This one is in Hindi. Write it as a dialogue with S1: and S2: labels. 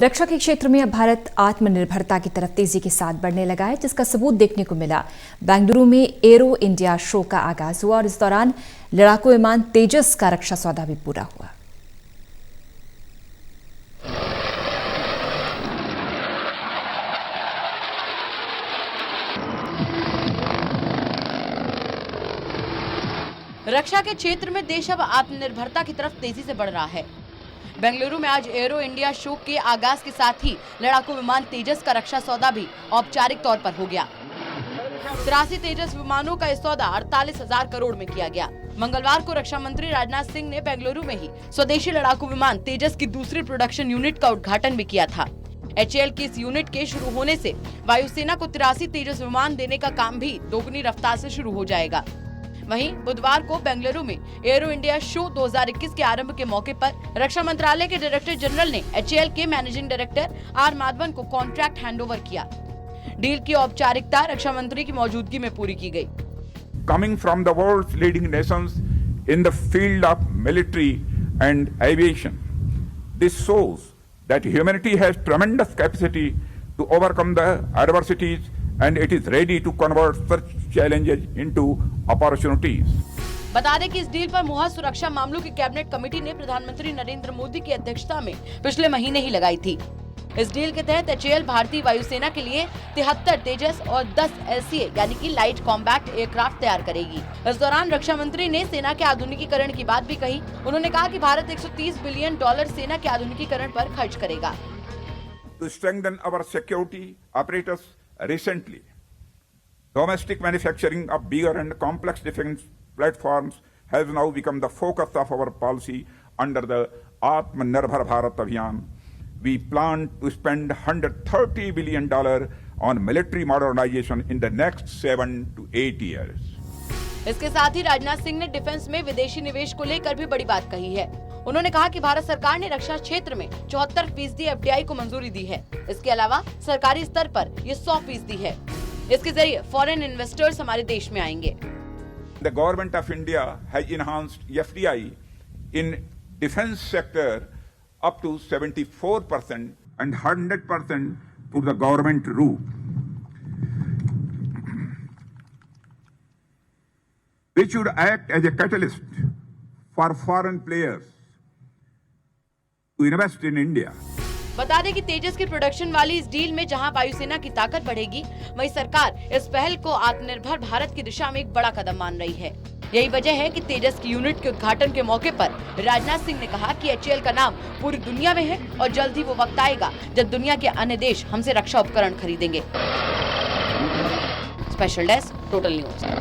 S1: रक्षा के क्षेत्र में अब भारत आत्मनिर्भरता की तरफ तेजी के साथ बढ़ने लगा है, जिसका सबूत देखने को मिला। बेंगलुरु में एरो इंडिया शो का आगाज हुआ और इस दौरान लड़ाकू विमान तेजस का रक्षा सौदा भी पूरा हुआ।
S2: रक्षा के क्षेत्र में देश अब आत्मनिर्भरता की तरफ तेजी से बढ़ रहा है। बेंगलुरु में आज एरो इंडिया शो के आगाज के साथ ही लड़ाकू विमान तेजस का रक्षा सौदा भी औपचारिक तौर पर हो गया। 83 तेजस विमानों का यह सौदा 48,000 करोड़ में किया गया। मंगलवार को रक्षा मंत्री राजनाथ सिंह ने बेंगलुरु में ही स्वदेशी लड़ाकू विमान तेजस की दूसरी प्रोडक्शन यूनिट का उद्घाटन भी किया था। HAL की इस यूनिट के शुरू होने से वायुसेना को 83 तेजस विमान देने का काम भी दोगुनी रफ्तार से शुरू हो जाएगा। वहीं बुधवार को बेंगलुरु में एरो इंडिया शो 2021 के आरंभ के मौके पर रक्षा मंत्रालय के डायरेक्टर जनरल ने HAL के मैनेजिंग डायरेक्टर R माधवन को कॉन्ट्रैक्ट हैंडओवर किया। डील की औपचारिकता रक्षा मंत्री की मौजूदगी में पूरी की गई।
S3: Coming from the world's leading nations in the field of military and aviation, this shows that humanity has tremendous capacity to overcome the adversities and it is ready to convert such challenges into opportunities.
S2: बता दें कि इस डील पर मुहर सुरक्षा मामलों की कैबिनेट कमेटी ने प्रधानमंत्री नरेंद्र मोदी की अध्यक्षता में पिछले महीने ही लगाई थी। इस डील के तहत HAL भारतीय वायुसेना के लिए 73 तेजस और 10 LCA यानी कि लाइट कॉम्बैट एयरक्राफ्ट तैयार करेगी। इस दौरान रक्षा मंत्री ने सेना के आधुनिकीकरण की बात भी कही। उन्होंने कहा कि भारत $130 बिलियन सेना के आधुनिकीकरण पर खर्च करेगा।
S3: To strengthen our security apparatus recently, domestic manufacturing of bigger and complex defense platforms has now become the focus of our policy under the Atmanirbhar Bharat Abhiyan. We plan to spend $130 billion on military modernization in the next 7 to 8 years.
S2: इसके साथ ही राजनाथ सिंह ने डिफेंस में विदेशी निवेश को लेकर भी बड़ी बात कही है। उन्होंने कहा कि भारत सरकार ने रक्षा क्षेत्र में 74% FDI को मंजूरी दी है। इसके अलावा सरकारी स्तर पर ये 100% है। इसके जरिए फॉरेन इन्वेस्टर्स हमारे देश में आएंगे।
S3: The government of India has enhanced FDI in defense sector up to 74% and 100% to the government route. Which should act as a catalyst for foreign players to invest in India.
S2: बता दें कि तेजस की प्रोडक्शन वाली इस डील में जहां वायुसेना की ताकत बढ़ेगी, वहीं सरकार इस पहल को आत्मनिर्भर भारत की दिशा में एक बड़ा कदम मान रही है। यही वजह है कि तेजस की यूनिट के उद्घाटन के मौके पर राजनाथ सिंह ने कहा कि HAL का नाम पूरी दुनिया में है और जल्द ही वो वक्त आएगा जब दुनिया के अन्य देश हमसे रक्षा उपकरण खरीदेंगे। Special desk, total news.